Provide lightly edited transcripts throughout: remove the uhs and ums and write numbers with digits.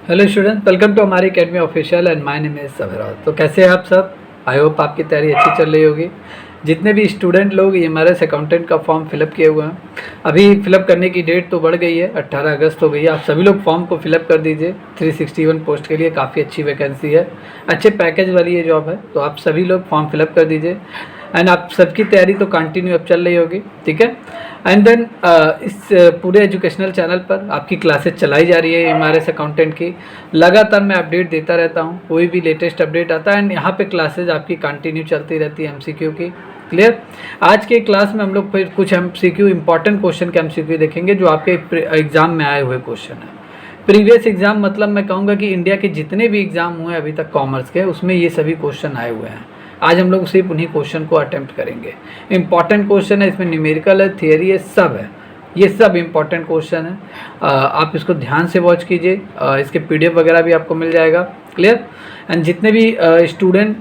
Hello student, welcome to हमारी academy official and my name is Sameer. तो कैसे हैं आप सब? आई होप आपकी तैयारी अच्छी चल रही होगी। जितने भी स्टूडेंट लोग EMRS अकाउंटेंट का फॉर्म फिलअप किए हुए हैं, अभी फिलअप करने की डेट तो बढ़ गई है, 18 अगस्त हो गई है। आप सभी लोग फॉर्म को फिलअप कर दीजिए। 361 पोस्ट के लिए काफ़ी अच्छी वैकेंसी है, अच्छे पैकेज वाली ये जॉब है, तो आप सभी लोग फॉर्म फिलअप कर दीजिए। एंड आप सबकी तैयारी तो कंटिन्यू अब चल रही होगी, ठीक है। एंड देन इस पूरे एजुकेशनल चैनल पर आपकी क्लासेस चलाई जा रही है EMRS अकाउंटेंट की। लगातार मैं अपडेट देता रहता हूँ, कोई भी लेटेस्ट अपडेट आता है एंड यहाँ पे क्लासेस आपकी कंटिन्यू चलती रहती है MCQ की। क्लियर। आज के क्लास में हम लोग फिर कुछ MCQ इंपॉर्टेंट क्वेश्चन के MCQ देखेंगे जो आपके एग्जाम में आए हुए क्वेश्चन है। प्रीवियस एग्जाम मतलब मैं कहूँगा कि इंडिया के जितने भी एग्जाम हुए अभी तक कॉमर्स के, उसमें ये सभी क्वेश्चन आए हुए हैं। आज हम लोग सिर्फ उन्हीं क्वेश्चन को अटेम्प्ट करेंगे। इंपॉर्टेंट क्वेश्चन है, इसमें न्यूमेरिकल है, थियरी है, सब है। ये सब इंपॉर्टेंट क्वेश्चन है। आप इसको ध्यान से वॉच कीजिए। इसके PDF वगैरह भी आपको मिल जाएगा। क्लियर। एंड जितने भी स्टूडेंट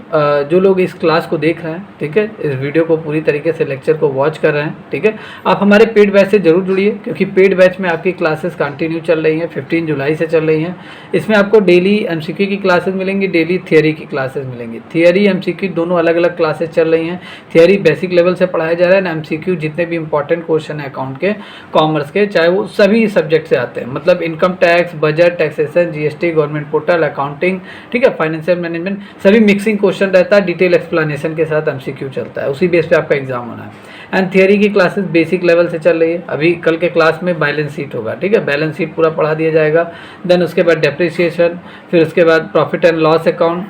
जो लोग इस क्लास को देख रहे हैं, ठीक है, इस वीडियो को पूरी तरीके से लेक्चर को वॉच कर रहे हैं, ठीक है, आप हमारे पेड बैच से जरूर जुड़िए, क्योंकि पेड बैच में आपकी क्लासेस कंटिन्यू चल रही हैं। 15 जुलाई से चल रही हैं। इसमें आपको डेली MCQ की क्लासेस मिलेंगी, डेली थियरी की क्लासेस मिलेंगी। थियरी MCQ दोनों अलग अलग क्लासेस चल रही हैं। थियरी बेसिक लेवल से पढ़ाया जा रहा है, MCQ जितने भी इंपॉर्टेंट क्वेश्चन है अकाउंट के, कॉमर्स के, चाहे वो सभी सब्जेक्ट से आते हैं, मतलब income tax, budget, taxation, GST, government portal, accounting, ठीक है, फाइनेंशियल मैनेजमेंट, सभी मिक्सिंग क्वेश्चन रहता है। डिटेल एक्सप्लेनेशन के साथ MCQ चलता है, उसी बेस पे आपका एग्जाम होना है। एंड थियरी की क्लासेस बेसिक लेवल से चल रही है। अभी कल के क्लास में बैलेंस शीट होगा, ठीक है, बैलेंस शीट पूरा पढ़ा दिया जाएगा। देन उसके बाद डेप्रिसिएशन, फिर उसके बाद profit and loss account,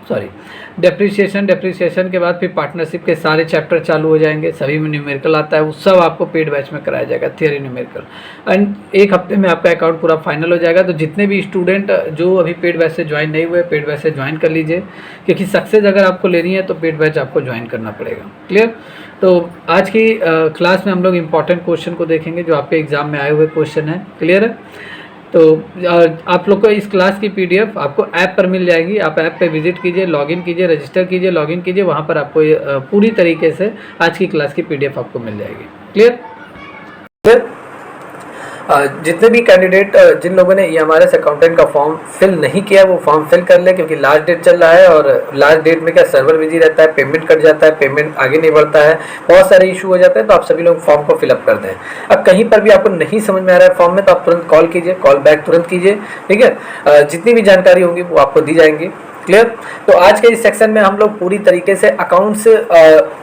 sorry depreciation के बाद फिर पार्टनरशिप के सारे चैप्टर चालू हो जाएंगे। सभी में न्यूमेरिकल आता है, वो सब आपको पेड बैच में कराया जाएगा, थियरी न्यूमेरिकल। एंड एक हफ्ते में आपका अकाउंट पूरा फाइनल हो जाएगा। तो जितने भी स्टूडेंट जो अभी पेड बैच से ज्वाइन नहीं हुए, पेड बैच से ज्वाइन कर लीजिए, क्योंकि सक्सेस अगर आपको लेनी है तो पेड बैच आपको ज्वाइन करना पड़ेगा। क्लियर। तो आज की क्लास में हम लोग इंपॉर्टेंट क्वेश्चन को देखेंगे जो आपके एग्जाम में आए हुए क्वेश्चन है। क्लियर है। तो आप लोग को इस क्लास की PDF आपको ऐप पर मिल जाएगी। आप ऐप पे विजिट कीजिए, लॉगिन कीजिए, रजिस्टर कीजिए, लॉगिन कीजिए, वहाँ पर आपको पूरी तरीके से आज की क्लास की PDF आपको मिल जाएगी। क्लियर। जितने भी कैंडिडेट जिन लोगों ने EMRS अकाउंटेंट का फॉर्म फिल नहीं किया, वो फॉर्म फिल कर ले, क्योंकि लास्ट डेट चल रहा है। और लास्ट डेट में क्या सर्वर बिजी रहता है, पेमेंट कट जाता है, पेमेंट आगे नहीं बढ़ता है, बहुत सारे इशू हो जाते हैं। तो आप सभी लोग फॉर्म को फिलअप कर दें। अब कहीं पर भी आपको नहीं समझ में आ रहा है फॉर्म में, तो आप तुरंत कॉल कीजिए, कॉल बैक तुरंत कीजिए, ठीक है। जितनी भी जानकारी होगी वो आपको दी जाएंगी। क्लियर। तो आज के इस सेक्शन में हम लोग पूरी तरीके से accounts,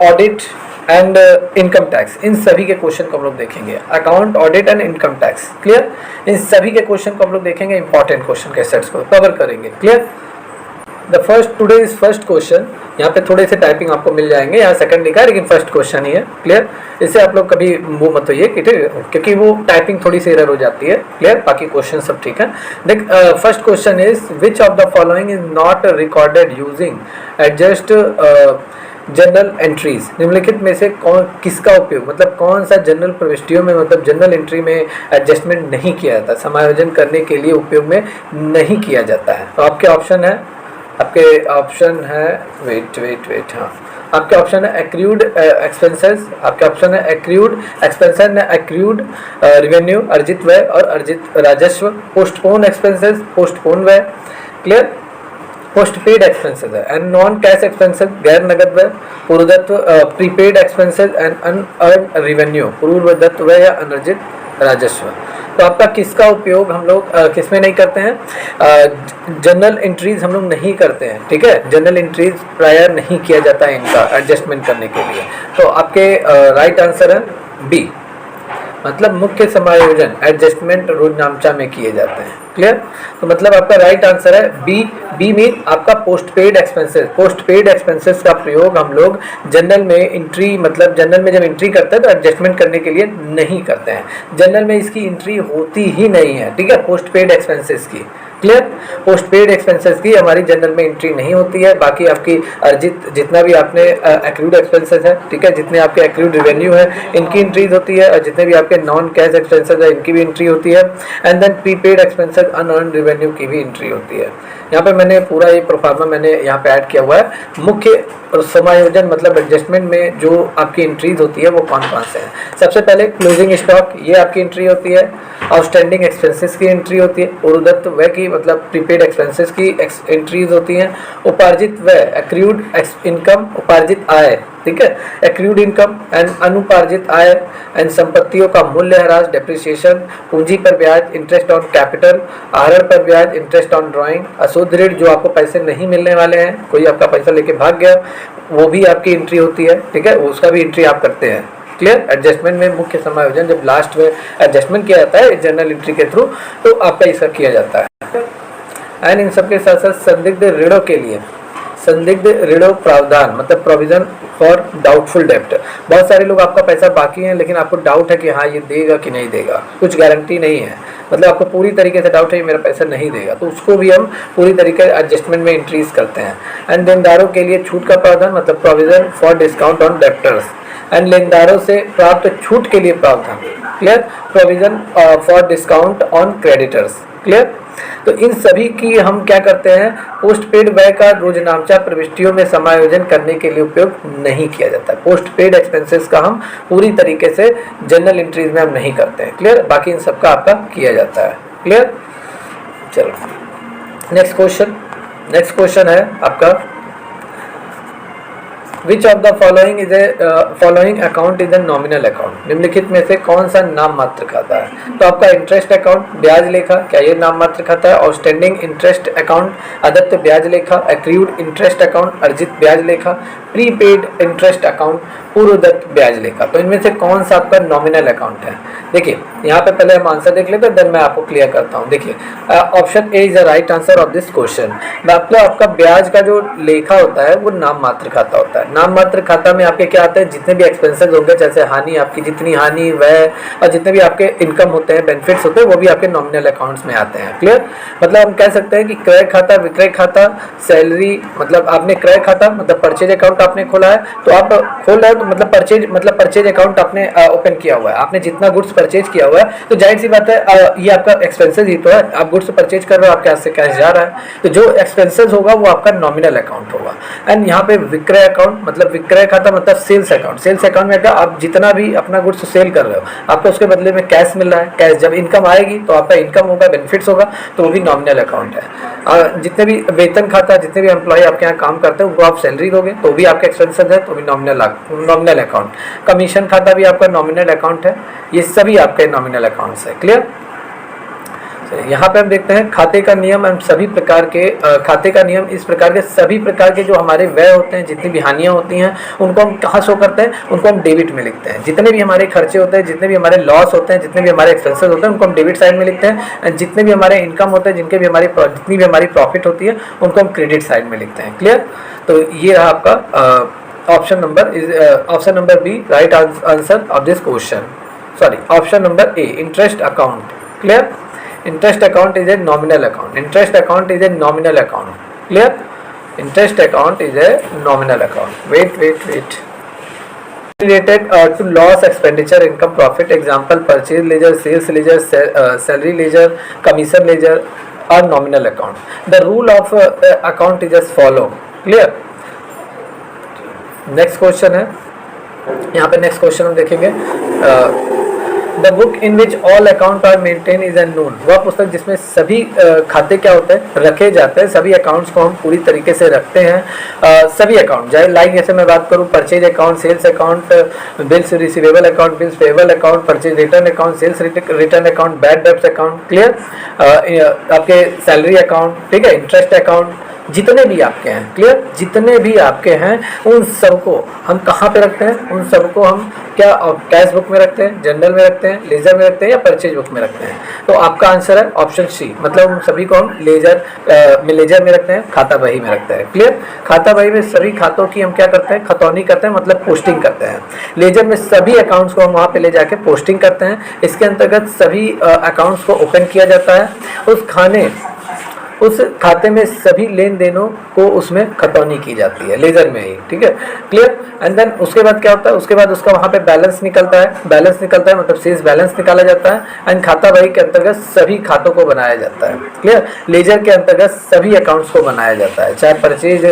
audit and income tax, इन सभी के क्वेश्चन को हम लोग देखेंगे। Account, audit and income tax, clear, इन सभी के क्वेश्चन को हम लोग देखेंगे, इंपॉर्टेंट क्वेश्चन के सेट्स को कवर करेंगे। Clear. The first today is first question. यहाँ पे थोड़े से टाइपिंग आपको मिल जाएंगे, यहाँ सेकंड लिखा है लेकिन फर्स्ट क्वेश्चन ही है। क्लियर। इससे आप लोग कभी वो मत होइए, क्योंकि वो टाइपिंग थोड़ी सी एरर हो जाती है। क्लियर। बाकी क्वेश्चन सब ठीक है। देख, first question is which of the following is not recorded using adjust general entries. निम्नलिखित में से कौन, किसका उपयोग, मतलब कौन सा जनरल प्रविष्टियों में, मतलब जनरल एंट्री में एडजस्टमेंट नहीं किया जाता, समायोजन करने के लिए उपयोग में नहीं किया जाता है। तो आपके ऑप्शन है, वेट, हाँ, आपके ऑप्शन है एक्रूड एक्सपेंसेस, आपके ऑप्शन है एक्रूड एक्सपेंशन, एक्रूड रिवेन्यू, अर्जित व्यय और अर्जित राजस्व, पोस्टपोन एक्सपेंसेस, पोस्टपोन व्यय। क्लियर। पोस्ट पेड एक्सपेंसेस है एंड नॉन कैश एक्सपेंसेस, गैर नगद व्यय, पूर्वदत्त prepaid expenses and unearned revenue, पूर्वदत्त व्यय या अनर्जित राजस्व। तो आपका किसका उपयोग हम लोग किसमें नहीं करते हैं? जनरल एंट्रीज हम लोग नहीं करते हैं, ठीक है। जनरल एंट्रीज प्रायर नहीं किया जाता है इनका एडजस्टमेंट करने के लिए। तो आपके राइट आंसर है बी, मतलब मुख्य समायोजन एडजस्टमेंट रोजनामचा में किए जाते हैं। क्लियर। तो मतलब आपका राइट आंसर है बी। बी मीन आपका post paid expenses. Post paid expenses का प्रयोग हम लोग जनरल में एंट्री, मतलब जनरल में जब एंट्री करते हैं तो एडजस्टमेंट करने के लिए नहीं करते हैं। जनरल में इसकी एंट्री होती ही नहीं है, ठीक है, पोस्ट पेड एक्सपेंसेस की। क्लियर। पोस्ट पेड एक्सपेंसेस की हमारी जनरल में एंट्री नहीं होती है। बाकी आपकी अर्जित जितना भी आपने एक्रूड एक्सपेंसेस है, ठीक है, जितने आपके एक्रूड रिवेन्यू है इनकी एंट्रीज होती है, और जितने भी आपके नॉन कैश एक्सपेंसेस है इनकी भी एंट्री होती है। And then prepaid expenses, unearned revenue की भी एंट्री होती है। यहाँ पे मैंने पूरा ये प्रोफार्मा मैंने यहाँ पे ऐड किया हुआ है। मुख्य समायोजन मतलब एडजस्टमेंट में जो आपकी एंट्रीज होती है वो कौन कौन से हैं। सबसे पहले क्लोजिंग स्टॉक, ये आपकी एंट्री होती है। आउटस्टैंडिंग एक्सपेंसेस की एंट्री होती है। पूर्वदत्त व्यय की मतलब प्रीपेड एक्सपेंसेस की एंट्रीज होती हैं। उपार्जित व्यय, एक्रूड इनकम, उपार्जित आय, ठीक है, एक्रूड इनकम एंड अनुपार्जित आय एंड संपत्तियों का मूल्य ह्रास, डेप्रिसिएशन, पूंजी पर ब्याज, इंटरेस्ट ऑन कैपिटल, आहरण पर ब्याज, इंटरेस्ट ऑन ड्राइंग, अशुद्ध ऋण जो आपको पैसे नहीं मिलने वाले हैं, कोई आपका पैसा लेके भाग गया, वो भी आपकी एंट्री होती है, ठीक है, उसका भी एंट्री आप करते हैं। क्लियर। एडजस्टमेंट में मुख्य समायोजन जब लास्ट में एडजस्टमेंट किया जाता है जर्नल एंट्री के थ्रू, तो आपका इसका किया जाता है। एंड इन सबके साथ साथ संदिग्ध ऋणों के लिए संदिग्ध ऋणों प्रावधान मतलब प्रोविजन फॉर डाउटफुल डेप्ट। बहुत सारे लोग आपका पैसा बाकी है लेकिन आपको डाउट है कि हाँ ये देगा कि नहीं देगा, कुछ गारंटी नहीं है, मतलब आपको पूरी तरीके से डाउट है कि मेरा पैसा नहीं देगा, तो उसको भी हम पूरी तरीके से एडजस्टमेंट में इंक्रीज करते हैं। एंड देनदारों के लिए छूट का प्रावधान मतलब provision for discount on debtors. And लेनदारों से प्राप्त छूट के लिए प्रावधान, clear, provision for discount on creditors, clear. तो इन सभी की हम क्या करते हैं, पोस्ट पेड व्यय का रोजनामचा प्रविष्टियों में समायोजन करने के लिए उपयोग नहीं किया जाता है। पोस्ट पेड एक्सपेंसेस का हम पूरी तरीके से जनरल एंट्रीज में हम नहीं करते हैं, क्लियर। बाकी इन सबका आपका किया जाता है, क्लियर। चलो नेक्स्ट क्वेश्चन है आपका, which of the following account is a nominal account. निम्नलिखित में से कौन सा नाम मात्र खाता है। तो आपका इंटरेस्ट अकाउंट ब्याज लेखा, क्या ये नाम मात्र खाता है। आउटस्टैंडिंग इंटरेस्ट अकाउंट अदत्त ब्याज लेखा, एक्रूड इंटरेस्ट अकाउंट अर्जित ब्याज लेखा, प्रीपेड इंटरेस्ट अकाउंट पूर्वदत्त ब्याज लेखा। तो इनमें से कौन सा आपका नॉमिनल अकाउंट है। देखिए यहाँ पे पहले हम आंसर देख लेते हैं, देन मैं आपको क्लियर करता हूँ। देखिए option A is the right answer of this question. मतलब आपका ब्याज का जो लेखा होता है वो नाम मात्र खाता होता है। नाम मात्र खाता में आपके क्या आते हैं, जितने भी एक्सपेंसेस होंगे, जैसे हानि, आपकी जितनी हानि व्यय और जितने भी आपके इनकम होते हैं, बेनिफिट्स होते हैं, वो भी आपके नॉमिनल अकाउंट्स में आते हैं, क्लियर। मतलब हम कह सकते हैं कि क्रय खाता, विक्रय खाता, सैलरी, मतलब आपने क्रय खाता मतलब परचेज अकाउंट आपने खोला है, तो आप खोल रहे हो तो मतलब परचेज अकाउंट आपने ओपन किया हुआ है, आपने जितना गुड्स परचेज किया हुआ है, तो जाहिर सी बात है ये आपका एक्सपेंसेस ही तो है। आप गुड्स परचेज कर रहे हो, आपके हाथ से कैश जा रहा है, तो जो एक्सपेंसेस होगा वो आपका नॉमिनल अकाउंट होगा। एंड यहाँ पे विक्रय अकाउंट मतलब विक्रय खाता मतलब सेल्स अकाउंट। सेल्स अकाउंट में क्या, आप जितना भी अपना गुड्स सेल कर रहे हो, आपको उसके बदले में कैश मिल रहा है। कैश जब इनकम आएगी तो आपका इनकम होगा, बेनिफिट्स होगा, तो वो भी नॉमिनल अकाउंट है। जितने भी वेतन खाता, जितने भी एम्प्लॉय आपके यहाँ काम करते हैं उनको आप सैलरी दोगे, तो भी आपके एक्सपेंसेस है, तो भी नॉमिनल अकाउंट। कमीशन खाता भी आपका नॉमिनल अकाउंट है। ये सभी आपके नॉमिनल अकाउंट्स है, क्लियर। यहाँ पे हम देखते हैं खाते का नियम एवं सभी प्रकार के खाते का नियम। इस प्रकार के सभी प्रकार के जो हमारे व्यय होते हैं, जितनी भी हानियाँ होती हैं, उनको हम कहाँ शो करते हैं, उनको हम डेबिट में लिखते हैं। जितने भी हमारे खर्चे होते हैं, जितने भी हमारे लॉस होते हैं, जितने भी हमारे एक्सपेंसेस होते हैं, उनको हम डेबिट साइड में लिखते हैं। एंड जितने भी हमारे इनकम होते हैं, जितनी भी हमारी प्रॉफिट होती है, उनको हम क्रेडिट साइड में लिखते हैं, क्लियर। तो ये रहा आपका option number B right answer of this question. Sorry, option number A interest account, clear. Interest account is a nominal account. Interest account is a nominal account. Clear? Interest account is a nominal account. Wait. Related to loss, expenditure, income, profit. Example: purchase ledger, sales ledger, salary ledger, commission ledger are nominal account. The rule of account is as follow. Clear? Next question है, यहाँ पे next question हम देखेंगे। The book in which all account are maintain is unknown. वह पुस्तक जिसमें सभी खाते क्या होते हैं, रखे जाते हैं। सभी अकाउंट्स को हम पूरी तरीके से रखते हैं। सभी अकाउंट चाहे लाइक जैसे मैं बात करूँ, purchase account, sales account, bills receivable account, bills payable account, purchase return account, sales return account, bad debts account, clear. आपके सैलरी अकाउंट, ठीक है, इंटरेस्ट अकाउंट, जितने भी आपके हैं, क्लियर, जितने भी आपके हैं उन सबको हम कहाँ पे रखते हैं, उन सबको हम क्या कैश बुक में रखते हैं, जनरल में रखते हैं, लेजर में रखते हैं या परचेज बुक में रखते हैं। तो आपका आंसर है ऑप्शन सी, मतलब उन सभी को हम लेजर में रखते हैं, खाता बही में रखते हैं, क्लियर। खाता बही में सभी खातों की हम क्या करते हैं, खतौनी करते हैं, मतलब पोस्टिंग करते हैं। लेजर में सभी अकाउंट्स को हम वहाँ पे ले जाके पोस्टिंग करते हैं। इसके अंतर्गत सभी अकाउंट्स को ओपन किया जाता है। उस खाते में सभी लेन देनों को उसमें खतौनी की जाती है, लेजर में ही, ठीक है, क्लियर। एंड देन उसके बाद क्या होता है, उसके बाद उसका वहाँ पे बैलेंस निकलता है, मतलब शेष बैलेंस निकाला जाता है। एंड खाता बही के अंतर्गत सभी खातों को बनाया जाता है, क्लियर। लेजर के अंतर्गत सभी अकाउंट्स को बनाया जाता है, चाहे परचेज,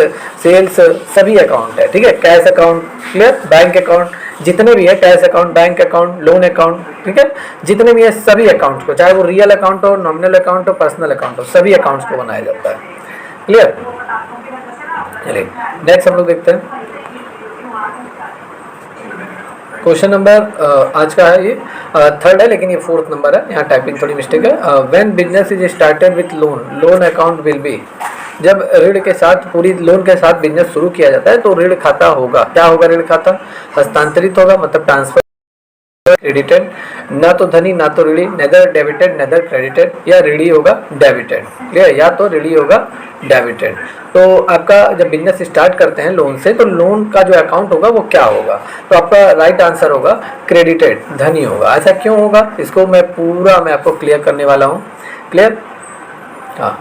सेल्स, सभी अकाउंट है, ठीक है, cash account, clear, bank account, जितने भी है cash account, bank account, loan account, ठीक है, जितने भी है सभी अकाउंट्स को, चाहे वो रियल अकाउंट हो, नॉमिनल अकाउंट हो, पर्सनल अकाउंट हो, सभी अकाउंट्स को बनाया जाता है। क्लियर? चलिए नेक्स्ट हम लोग देखते हैं क्वेश्चन नंबर आज का है, ये थर्ड है लेकिन ये फोर्थ नंबर है, यहाँ टाइपिंग थोड़ी मिस्टेक है। When business is started with loan, loan account will be, जब ऋण के साथ, पूरी लोन के साथ बिजनेस शुरू किया जाता है तो ऋण खाता होगा। क्या होगा? ऋण खाता हस्तांतरित होगा, मतलब ट्रांसफर, क्रेडिटेड, ना तो धनी ना तो ऋणी, नेदर डेबिटेड नेदर क्रेडिटेड, या ऋणी होगा डेबिटेड। क्लियर? या तो ऋणी होगा डेबिटेड। तो आपका जब बिजनेस स्टार्ट करते हैं लोन से, तो लोन का जो अकाउंट होगा वो क्या होगा? तो आपका राइट आंसर होगा क्रेडिटेड, धनी होगा। ऐसा क्यों होगा? इसको मैं आपको क्लियर करने वाला हूँ। क्लियर? हाँ,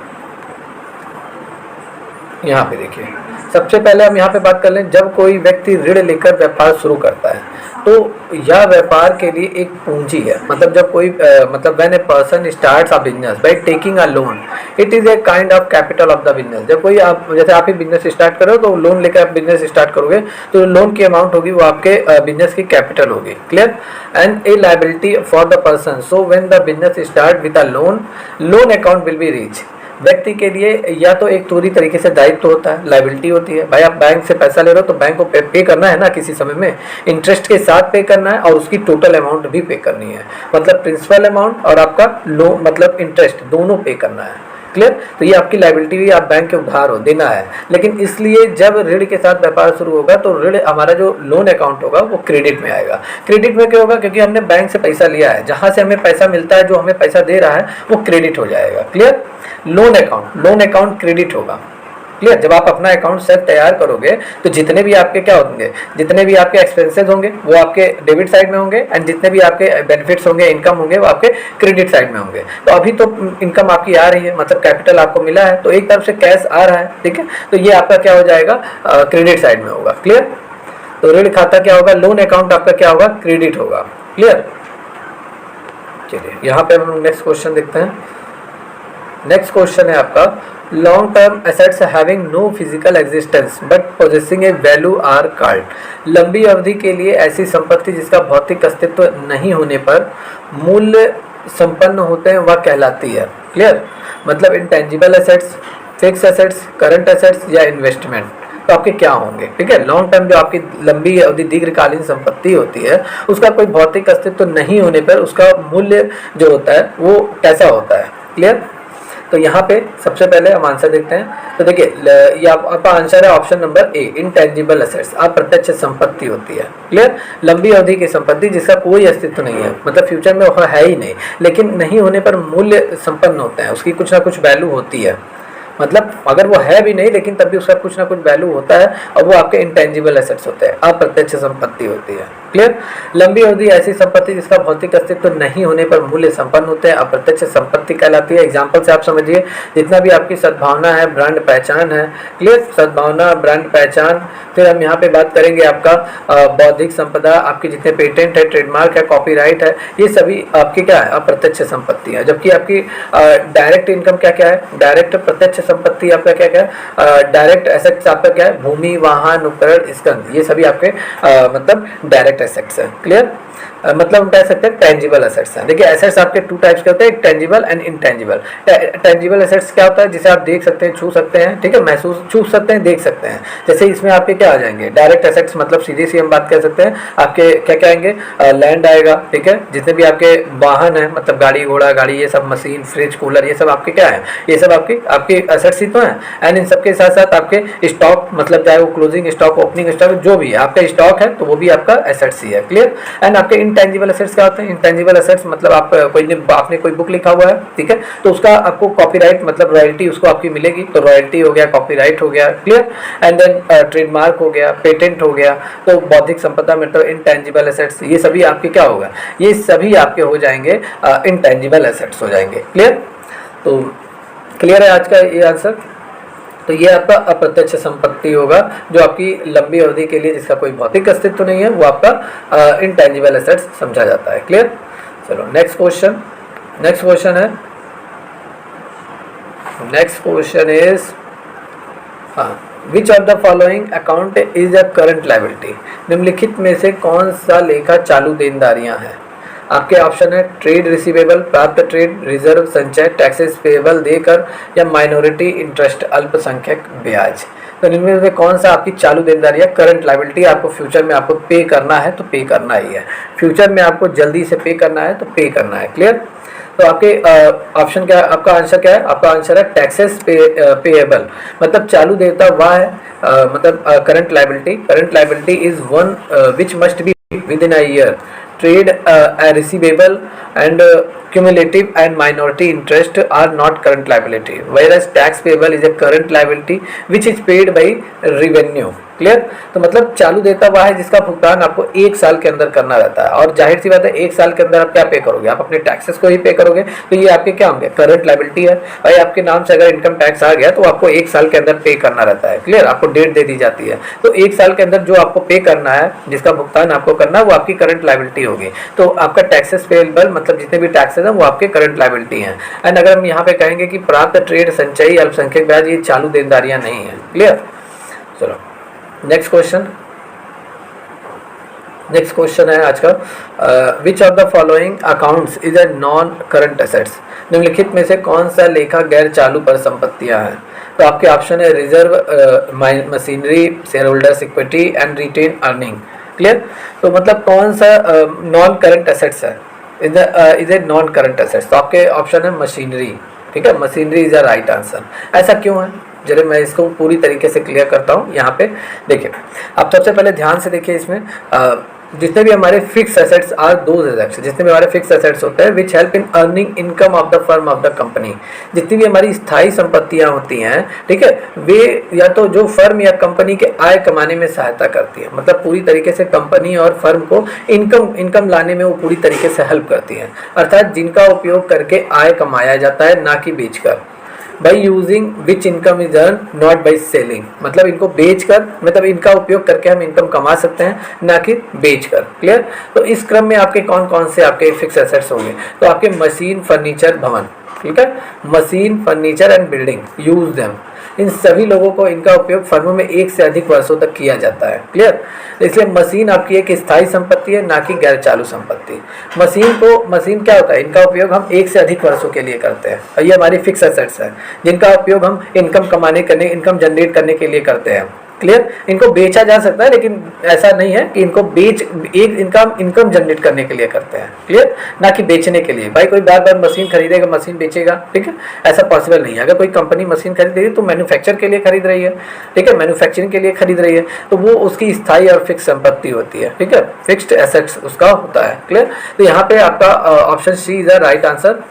यहाँ पे देखिए, सबसे पहले हम यहाँ पे बात कर लें, जब कोई व्यक्ति ऋण लेकर व्यापार शुरू करता है तो यह व्यापार के लिए एक पूंजी है। मतलब जब कोई मतलब when a person starts a business by taking a loan, it is a kind of capital of the business. जब कोई आप, जैसे आप ही बिजनेस स्टार्ट करो तो लोन लेकर आप बिजनेस स्टार्ट करोगे तो लोन की अमाउंट होगी वो आपके बिजनेस की कैपिटल होगी। Clear? And A liability for the person, so when the business start with a loan, loan account will be reach. व्यक्ति के लिए या तो एक पूरी तरीके से दायित्व होता है, लायबिलिटी होती है। भाई आप बैंक से पैसा ले रहे हो तो बैंक को पे करना है ना, किसी समय में इंटरेस्ट के साथ पे करना है और उसकी टोटल अमाउंट भी पे करनी है। मतलब प्रिंसिपल अमाउंट और आपका लोन मतलब इंटरेस्ट दोनों पे करना है। क्लियर? तो ये आपकी लायबिलिटी भी, आप बैंक के उधार हो देना है। लेकिन इसलिए जब ऋण के साथ व्यापार शुरू होगा तो ऋण, हमारा जो लोन अकाउंट होगा वो क्रेडिट में आएगा। क्रेडिट में क्या होगा? क्योंकि हमने बैंक से पैसा लिया है, जहां से हमें पैसा मिलता है, जो हमें पैसा दे रहा है वो क्रेडिट हो जाएगा। क्लियर? लोन अकाउंट क्रेडिट होगा। क्लियर? जब आप अपना अकाउंट सेट तैयार करोगे तो जितने भी आपके क्या होंगे, जितने भी आपके एक्सपेंसेस होंगे वो आपके डेबिट साइड में होंगे, एंड जितने भी आपके बेनिफिट्स होंगे, इनकम होंगे, वो आपके क्रेडिट साइड में होंगे। तो अभी तो इनकम आपकी आ रही है, मतलब कैपिटल आपको मिला है, तो एक तरफ से कैश आ रहा है, ठीक है, तो ये आपका क्या हो जाएगा? क्रेडिट साइड में होगा। क्लियर? तो ऋण खाता क्या होगा? लोन अकाउंट आपका क्या होगा? क्रेडिट होगा। क्लियर? चलिए यहाँ पे हम नेक्स्ट क्वेश्चन देखते हैं। नेक्स्ट क्वेश्चन है आपका, long term assets having no physical existence but possessing a value are called. लंबी अवधि के लिए ऐसी संपत्ति जिसका भौतिक अस्तित्व नहीं होने पर मूल्य संपन्न होते हैं वह कहलाती है। क्लियर? मतलब intangible assets, fix assets, current assets या इन्वेस्टमेंट, तो आपके क्या होंगे? ठीक है, लॉन्ग टर्म जो आपकी लंबी अवधि दीर्घकालीन संपत्ति होती है उसका कोई भौतिक अस्तित्व नहीं होने पर उसका मूल्य जो होता है वो कैसा होता है। क्लियर? तो यहाँ पे सबसे पहले हम आंसर देखते हैं। तो देखिए, ये आपका आंसर है ऑप्शन नंबर ए, इनटेंजिबल एसेट्स, अप्रत्यक्ष संपत्ति होती है। क्लियर? लंबी अवधि की संपत्ति जिसका कोई अस्तित्व नहीं है, मतलब फ्यूचर में वह है ही नहीं, लेकिन नहीं होने पर मूल्य संपन्न होते हैं, उसकी कुछ ना कुछ वैल्यू होती है। मतलब अगर वो है भी नहीं लेकिन तब भी उसका कुछ ना कुछ वैल्यू होता है, और वो आपके इंटेंजिबल एसेट्स होते हैं, अप्रत्यक्ष संपत्ति होती है। क्लियर? लंबी अवधि ऐसी संपत्ति जिसका भौतिक अस्तित्व नहीं होने पर मूल्य संपन्न होते हैं, अप्रत्यक्ष संपत्ति कहलाती है। एग्जाम्पल से आप समझिए, जितना भी आपकी सद्भावना है, ब्रांड पहचान है। क्लियर? सद्भावना, ब्रांड पहचान, फिर हम यहाँ पे बात करेंगे आपका बौद्धिक संपदा, आपके जितने पेटेंट है, ट्रेडमार्क है, कॉपीराइट है, ये सभी आपकी क्या है? अप्रत्यक्ष संपत्ति है। जबकि आपकी डायरेक्ट इनकम क्या क्या है? डायरेक्ट प्रत्यक्ष संपत्ति आपका क्या क्या है? डायरेक्ट एसेट्स आपका क्या है? भूमि, वाहन, उपकरण, स्कंध, ये सभी आपके मतलब डायरेक्ट एसेट्स हैं। क्लियर? मतलब हम कह सकते हैं टेंजिबल एसेट्स हैं। देखिए, एसेट्स आपके टू टाइप्स के होते हैं, tangible and intangible. Tangible assets क्या होता है? जिसे आप देख सकते हैं, छू सकते हैं, ठीक है, महसूस, छू सकते हैं, देख सकते हैं। जैसे इसमें आपके क्या आ जाएंगे? डायरेक्ट एसेट्स, मतलब सीधी सी हम बात कर सकते हैं, आपके क्या क्या आएंगे? लैंड आएगा, ठीक है, जितने भी आपके वाहन है, मतलब गाड़ी घोड़ा, गाड़ी, ये सब, मशीन, फ्रिज, कूलर, ये सब आपके क्या है? ये सब आपके एसेट्स ही तो हैं। एंड इन सबके साथ साथ आपके स्टॉक, मतलब चाहे वो क्लोजिंग स्टॉक, ओपनिंग स्टॉक, जो भी है आपका स्टॉक है, तो वो भी आपका एसेट्स ही है। क्लियर? एंड आपके इंटेंजिबल एसेट्स क्या होते हैं? इंटेंजिबल एसेट्स मतलब आपने कोई बुक लिखा हुआ है, ठीक है, तो उसका आपको कॉपीराइट मतलब रॉयल्टी उसको आपकी मिलेगी, तो रॉयल्टी हो गया, कॉपीराइट हो गया। क्लियर? एंड देन ट्रेडमार्क हो गया, पेटेंट हो गया, तो बौद्धिक संपदा मतलब इंटेंजिबल एसेट्स, ये सभी आपके क्या होगा? ये सभी आपके हो जाएंगे इंटेंजिबल एसेट्स हो जाएंगे। क्लियर? तो क्लियर है आज का ये आंसर? तो ये आपका अप्रत्यक्ष संपत्ति होगा जो आपकी लंबी अवधि के लिए जिसका कोई भौतिक अस्तित्व नहीं है, वो आपका इंटेंजिबल एसेट्स समझा जाता है। क्लियर? चलो नेक्स्ट क्वेश्चन है, नेक्स्ट क्वेश्चन इज, हाँ which of the following account is a current liability, निम्नलिखित में से कौन सा लेखा चालू देनदारियां हैं? आपके ऑप्शन है ट्रेड रिसीवेबल, प्राप्त ट्रेड, रिजर्व संचय, टैक्सेस पेएबल देकर, या माइनॉरिटी इंटरेस्ट अल्पसंख्यक ब्याज। तो इनमें से कौन सा आपकी चालू देनदारी है, करंट लाइबिलिटी, आपको फ्यूचर में आपको पे करना है तो पे करना ही है, फ्यूचर में आपको जल्दी से पे करना है तो पे करना है। क्लियर? तो आपके ऑप्शन क्या है, आपका आंसर क्या है? आपका आंसर है टैक्सेस पेएबल, मतलब चालू देयता वह है, मतलब current liability. Current liability is one which must be with in a year, trade receivable and cumulative and minority interest are not current liability, whereas tax payable is a current liability which is paid by revenue। Clear? तो मतलब चालू देता हुआ है जिसका भुगतान आपको 1 साल के अंदर करना रहता है, और जाहिर सी बात है 1 साल के अंदर आप क्या पे करोगे, आप अपने टैक्सेस को ही पे करोगे, तो ये आपके क्या होंगे, करंट लाइबिलिटी है। भाई आपके नाम से अगर इनकम टैक्स आ गया तो आपको 1 साल के अंदर पे करना रहता है। क्लियर? आपको डेट दे दी जाती है, तो 1 साल के अंदर जो आपको पे करना है, जिसका भुगतान आपको करना है, वो आपकी करंट लाइबिलिटी होगी। तो आपका टैक्सेस पेएबल मतलब जितने भी टैक्सेस हैं वो आपके करंट लाइबिलिटी हैं। एंड अगर हम यहाँ पे कहेंगे कि प्राप्त ट्रेड, संचयी, अल्पसंख्यक ब्याज, ये चालू देनदारियां नहीं है। क्लियर? चलो नेक्स्ट क्वेश्चन। नेक्स्ट क्वेश्चन है आज का, which of the following accounts is a non current assets, निम्नलिखित में से कौन सा लेखा गैर चालू परिसंपत्तियां हैं? तो आपके ऑप्शन है reserve, machinery, share holders equity and retain earning. Clear? तो मतलब कौन सा नॉन करंट एसेट्स है, is a non current assets? तो आपके ऑप्शन है मशीनरी। ठीक है, machinery is a right answer. ऐसा क्यों है, चलिए मैं इसको पूरी तरीके से क्लियर करता हूँ। यहाँ पे देखिए, आप सबसे पहले ध्यान से देखिए, इसमें जितने भी हमारे fix assets are those assets, जितने भी हमारे फिक्स एसेट्स होते हैं which help in earning income of the firm of the company, जितनी भी हमारी स्थायी संपत्तियां होती हैं, ठीक है, वे या तो जो फर्म या कंपनी के आय कमाने में सहायता करती है, मतलब पूरी तरीके से कंपनी और फर्म को इनकम लाने में वो पूरी तरीके से हेल्प करती हैं, अर्थात जिनका उपयोग करके आय कमाया जाता है, ना कि बेचकर। By using which income is earn not by selling, मतलब इनको बेचकर, मतलब इनका उपयोग करके हम इनकम कमा सकते हैं, ना कि बेचकर। क्लियर? तो इस क्रम में आपके कौन कौन से आपके फिक्स एसेट्स होंगे? तो आपके मशीन, फर्नीचर, भवन। ठीक है, machine, furniture and building, use them, इन सभी लोगों को इनका उपयोग फर्मों में 1 से अधिक वर्षों तक किया जाता है। क्लियर? इसलिए मशीन आपकी एक स्थायी संपत्ति है, ना कि गैर चालू संपत्ति। मशीन क्या होता है, इनका उपयोग हम 1 से अधिक वर्षों के लिए करते हैं, और ये हमारी फिक्स एसेट्स है जिनका उपयोग हम इनकम जनरेट करने के लिए करते हैं। क्लियर? इनको बेचा जा सकता है, लेकिन ऐसा नहीं है कि इनको इनकम जनरेट करने के लिए करते हैं। क्लियर? ना कि बेचने के लिए। भाई कोई बार बार मशीन खरीदेगा, मशीन बेचेगा, ठीक है, ऐसा पॉसिबल नहीं है। अगर कोई कंपनी मशीन खरीद रही है तो मैन्युफैक्चर के लिए खरीद रही है, ठीक है, मैन्युफैक्चरिंग के लिए खरीद रही है, तो वो उसकी स्थायी और फिक्स संपत्ति होती है। ठीक है, फिक्स्ड एसेट्स उसका होता है। क्लियर? तो यहाँ पे आपका option C is a right answer,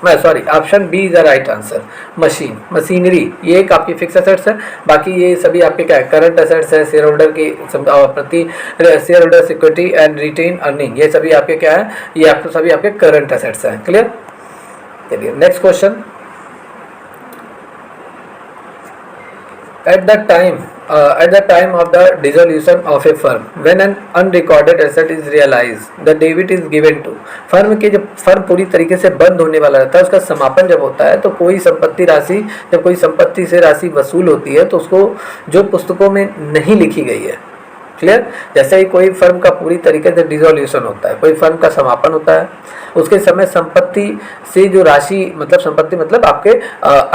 option B is a right answer. Machinery ये एक आपकी फिक्स एसेट्स है, बाकी ये सभी आपके क्या है, करंट एसेट्स है, शेयर होल्डर की प्रति share holder equity and retain earning, ये सभी आपके क्या है, ये आपको सभी आपके करंट एसेट्स हैं। क्लियर? चलिए next question. At the time of the dissolution of a firm, when an unrecorded asset is realized, the debit is given to firm के, जब फर्म पूरी तरीके से बंद होने वाला रहता है, उसका समापन जब होता है, तो जब कोई संपत्ति से राशि वसूल होती है, तो उसको जो पुस्तकों में नहीं लिखी गई है। क्लियर? जैसे ही कोई फर्म का पूरी तरीके से डिसोल्यूशन होता है, कोई फर्म का समापन होता है, उसके समय संपत्ति से जो राशि, मतलब संपत्ति मतलब आपके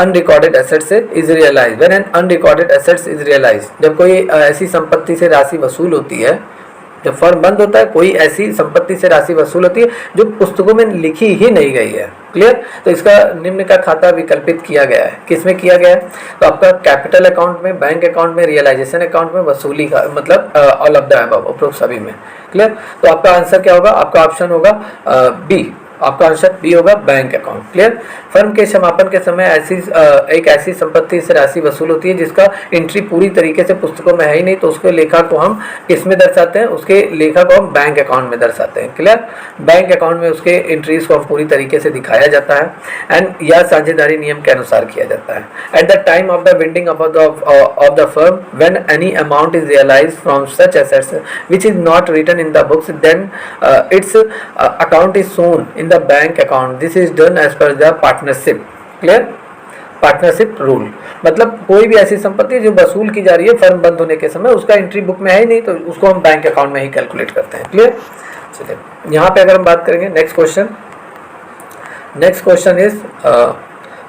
अनरिकॉर्डेड एसेट से is realise, when an unrecorded assets is realise, जब कोई ऐसी संपत्ति से राशि वसूल होती है, जब फर्म बंद होता है, कोई ऐसी संपत्ति से राशि वसूल होती है जो पुस्तकों में लिखी ही नहीं गई है। क्लियर? तो इसका निम्न का खाता विकल्पित किया गया है। किसमें किया गया है? तो आपका कैपिटल अकाउंट में, बैंक अकाउंट में, रियलाइजेशन अकाउंट में, वसूली का मतलब ऑल ऑफ द अबव, उपरोक्त सभी में। क्लियर? तो आपका आंसर क्या होगा? आपका ऑप्शन होगा बी, आपका आंसर बी होगा, बैंक अकाउंट। क्लियर? फर्म के समापन के समय एक ऐसी संपत्ति से राशि वसूल होती है जिसका एंट्री पूरी तरीके से पुस्तकों में है ही नहीं, तो उसके लेखा को हम किस में दर्शाते हैं? उसके लेखा को हम बैंक अकाउंट में दर्शाते हैं। क्लियर? बैंक अकाउंट में उसके एंट्रीज को हम पूरी तरीके से दिखाया जाता है, एंड यह साझेदारी नियम के अनुसार किया जाता है। At the time of the vending of the firm, when any amount is realised from such assets which is not written in the books, then its account is shown in the bank account. This is done as per the partnership. Clear? Partnership rule, मतलब कोई भी ऐसी संपत्ति जो वसूल की जा रही है फर्म बंद होने के समय, उसका एंट्री बुक में है ही नहीं, तो उसको हम बैंक अकाउंट में ही कैलकुलेट करते हैं। क्लियर? चलिए यहाँ पे अगर हम बात करेंगे next question is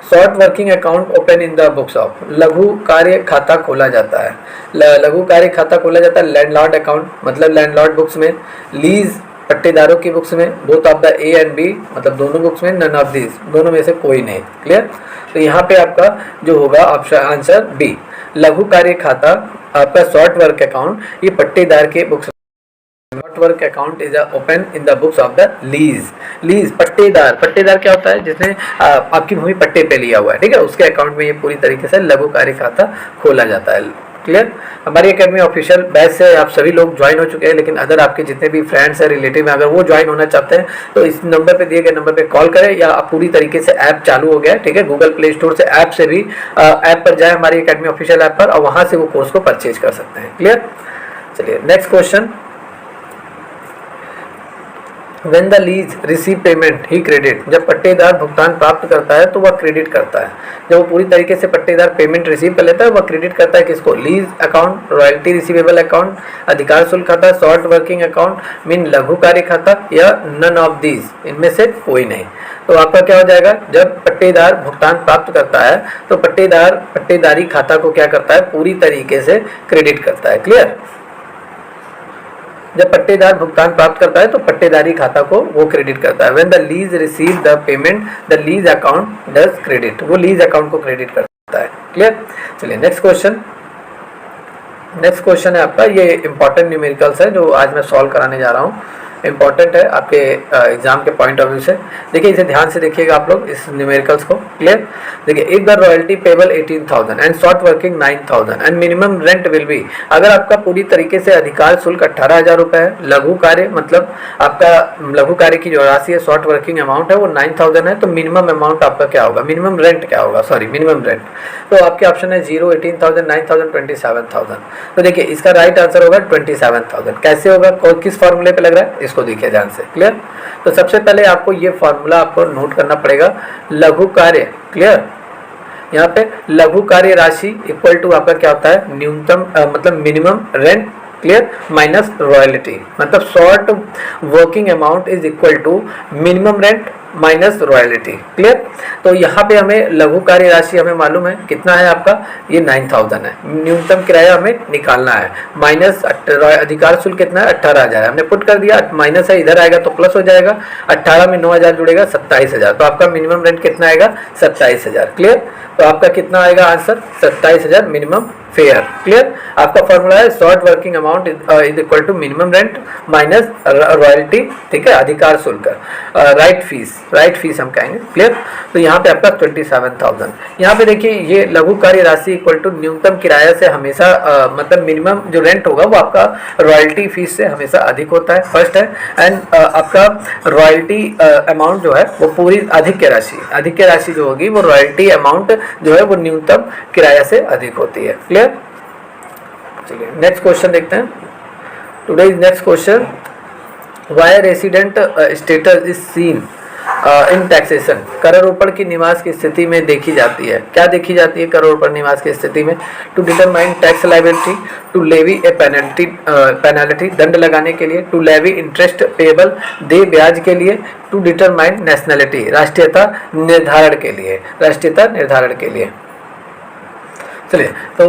short working account open in the books of, लघु कार्य खाता खोला जाता है। लघु कार्य खाता खोला जाता है लैंडलॉर्ड अकाउंट, मतलब लैंडलॉर्ड बुक्स में, लीज पट्टेदारों की बुक्स में, both of the A and B, मतलब दोनों बुक्स में, नन ऑफ दिस, दोनों में से कोई नहीं। क्लियर? तो यहाँ पे आपका जो होगा ऑप्शन आंसर बी, लघु कार्य खाता आपका शॉर्ट वर्क अकाउंट, ये पट्टेदार के books, short work account is open in the books of the lease पट्टेदार क्या होता है? जिसने आपकी भूमि पट्टे पे लिया हुआ है, ठीक है, उसके अकाउंट में ये पूरी तरीके से लघु कार्य खाता खोला जाता है। क्लियर? हमारी एकेडमी ऑफिशियल बैच से आप सभी लोग ज्वाइन हो चुके हैं, लेकिन अदर आपके जितने भी फ्रेंड्स हैं, रिलेटिव हैं, अगर वो ज्वाइन होना चाहते हैं तो इस नंबर पे दिए गए नंबर पे कॉल करें, या आप पूरी तरीके से ऐप चालू हो गया है, ठीक है, गूगल प्ले स्टोर से ऐप से भी ऐप पर जाए, हमारी एकेडमी ऑफिशियल ऐप पर, और वहां से वो कोर्स को परचेज कर सकते हैं। क्लियर? चलिए next question, When the lease receive payment he credit, जब पट्टेदार भुगतान प्राप्त करता है तो वह क्रेडिट करता है। जब वो पूरी तरीके से पट्टेदार पेमेंट रिसीव कर लेता है, वह क्रेडिट करता है किसको? Lease account, royalty receivable account, अधिकार शुल्क खाता, शॉर्ट वर्किंग अकाउंट, मीन लघु कार्य खाता, या नन ऑफ दीज, इनमें से कोई नहीं। तो आपका क्या हो जाएगा? जब पट्टेदार भुगतान प्राप्त करता है तो पट्टेदार पट्टेदारी खाता को क्या करता है? पूरी तरीके से क्रेडिट करता है। क्लियर? जब पट्टेदार भुगतान प्राप्त करता है तो पट्टेदारी खाता को वो क्रेडिट करता है। When the lease receive the payment the lease account does credit, वो लीज अकाउंट को क्रेडिट करता है। क्लियर? चलिए नेक्स्ट क्वेश्चन है आपका, ये इंपॉर्टेंट न्यूमेरिकल्स है जो आज मैं सॉल्व कराने जा रहा हूँ, इंपॉर्टेंट है आपके एग्जाम के पॉइंट ऑफ व्यू से। देखिए इसे ध्यान से देखिएगा आप लोग इस न्यूमेरिकल्स को। क्लियर? देखिए, if the royalty payable 18,000 and short working 9,000 and minimum rent will be, अगर आपका पूरी तरीके से अधिकार शुल्क 18,000 रुपये है, लघु कार्य मतलब आपका लघु कार्य की जो राशि है, शॉर्ट वर्किंग अमाउंट है वो 9,000 है, तो मिनिमम अमाउंट आपका क्या होगा? मिनिमम रेंट क्या होगा? सॉरी मिनिमम रेंट, तो आपके ऑप्शन है 0, 18,000, 9,000, 27,000। तो देखिए इसका राइट आंसर होगा 27,000। कैसे होगा? किस फॉर्मूले पे लग रहा है इसको देखिए ध्यान से। क्लियर? तो सबसे पहले आपको ये फॉर्मूला आपको नोट करना पड़ेगा, लघु कार्य। क्लियर? यहाँ पे लघु कार्य राशि इक्वल टू आपका क्या होता है? न्यूनतम मतलब minimum rent, clear, minus royalty, मतलब short working amount is equal to minimum rent minus royalty. Clear? तो यहाँ पे हमें लघु कार्य राशि हमें मालूम है कितना है आपका, ये 9,000 है, न्यूनतम किराया हमें निकालना है, माइनस अधिकार शुल्क कितना है? 18,000 है, हमने पुट कर दिया, माइनस है इधर आएगा तो प्लस हो जाएगा, 18 में 9,000 जुड़ेगा 27,000, तो आपका मिनिमम रेंट कितना आएगा? 27,000। क्लियर? तो आपका कितना आएगा आंसर? 27,000 minimum fare. क्लियर? आपका फॉर्मूला है short working amount is equal to minimum rent minus royalty, ठीक है, अधिकार शुल्क, राइट फीस हम कहेंगे। क्लियर? तो यहाँ पे आपका 27,000। यहाँ पे देखिए ये लघु कार्य राशि इक्वल टू न्यूनतम किराया से हमेशा मतलब मिनिमम जो रेंट होगा वो आपका रॉयल्टी फीस से हमेशा अधिक होता है, फर्स्ट है। एंड आपका रॉयल्टी अमाउंट जो है वो पूरी अधिक की राशि जो होगी वो रॉयल्टी अमाउंट जो है वो न्यूनतम किराया से अधिक होती है। क्लियर? चलिए नेक्स्ट क्वेश्चन देखते हैं। Today's next question, why resident status is seen in taxation, करारोपण की निवास की स्थिति में देखी जाती है। क्या देखी जाती है करारोपण निवास की स्थिति में? To determine tax liability, to levy a penalty दंड लगाने के लिए, टू लेवी इंटरेस्ट पेबल दे ब्याज के लिए, टू डिटरमाइन नेशनलिटी राष्ट्रीयता निर्धारण के लिए। चलिए, तो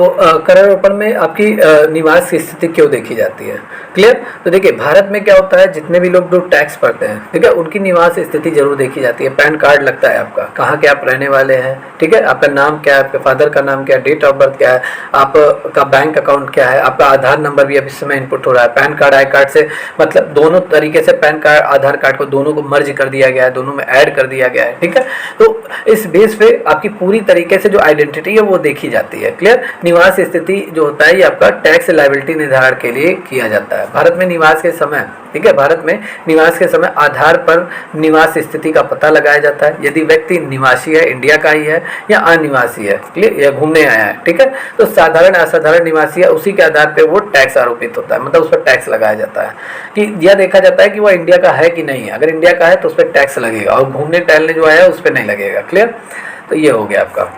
करारोपण में आपकी निवास की स्थिति क्यों देखी जाती है? क्लियर? तो देखिए भारत में क्या होता है, जितने भी लोग जो टैक्स भरते हैं, ठीक है, उनकी निवास स्थिति जरूर देखी जाती है। पैन कार्ड लगता है आपका, कहाँ के आप रहने वाले हैं, ठीक है, आपका नाम क्या है, आपके फादर का नाम क्या है, डेट ऑफ बर्थ क्या है, आपका बैंक अकाउंट क्या है, आपका आधार नंबर भी अभी इस समय इनपुट हो रहा है। पैन कार्ड आई कार्ड से मतलब दोनों तरीके से पैन कार्ड आधार कार्ड को दोनों को मर्ज कर दिया गया है, दोनों में ऐड कर दिया गया है, ठीक है। तो इस बेस पे आपकी पूरी तरीके से जो आइडेंटिटी है वो देखी जाती है। क्लियर? निवास स्थिति जो होता है ये आपका टैक्स लायबिलिटी निर्धारण के लिए किया जाता है। भारत में निवास के समय, ठीक है, भारत में निवास के समय आधार पर निवास स्थिति का पता लगाया जाता है। यदि व्यक्ति निवासी है, इंडिया का ही है या अनिवासी है, क्लियर, या घूमने आया है, ठीक है, तो साधारण असाधारण निवासी है, उसी के आधार पर वो टैक्स आरोपित होता है, मतलब उस पर टैक्स लगाया जाता है कि यह देखा जाता है कि वह इंडिया का है कि नहीं है। अगर इंडिया का है तो उस पर टैक्स लगेगा और घूमने टहलने जो आया है उस पर नहीं लगेगा। क्लियर? तो ये हो गया आपका।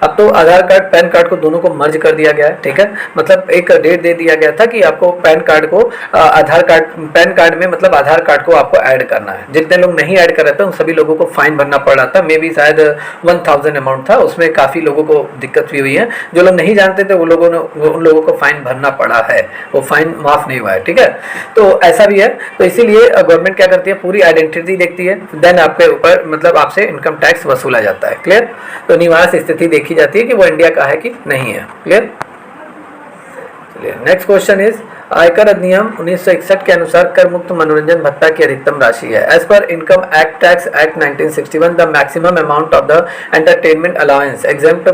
अब तो आधार कार्ड पैन कार्ड को दोनों को मर्ज कर दिया गया है, ठीक है। मतलब एक डेट दे दिया गया था कि आपको पैन कार्ड को आधार कार्ड पैन कार्ड में मतलब आधार कार्ड को आपको ऐड करना है। जितने लोग नहीं ऐड कर रहे थे उन सभी लोगों को फाइन भरना पड़ रहा था। मे बी शायद 1000 अमाउंट था, उसमें काफ़ी लोगों को दिक्कत भी हुई है। जो लोग नहीं जानते थे वो लोगों ने उन लोगों को फाइन भरना पड़ा है, वो फाइन माफ़ नहीं हुआ है, ठीक है। तो ऐसा भी है, तो इसीलिए गवर्नमेंट क्या करती है, पूरी आइडेंटिटी देखती है, देन आपके ऊपर मतलब आपसे इनकम टैक्स वसूला जाता है। क्लियर। तो निवास स्थिति देखी जाती है कि वो इंडिया का है कि नहीं है। क्लियर। चलिए नेक्स्ट क्वेश्चन इज, आयकर अधिनियम 1961 के अनुसार कर मुक्त मनोरंजन भत्ता की अधिकतम राशि है। As per income act tax act 1961 the maximum amount of the entertainment allowance exempt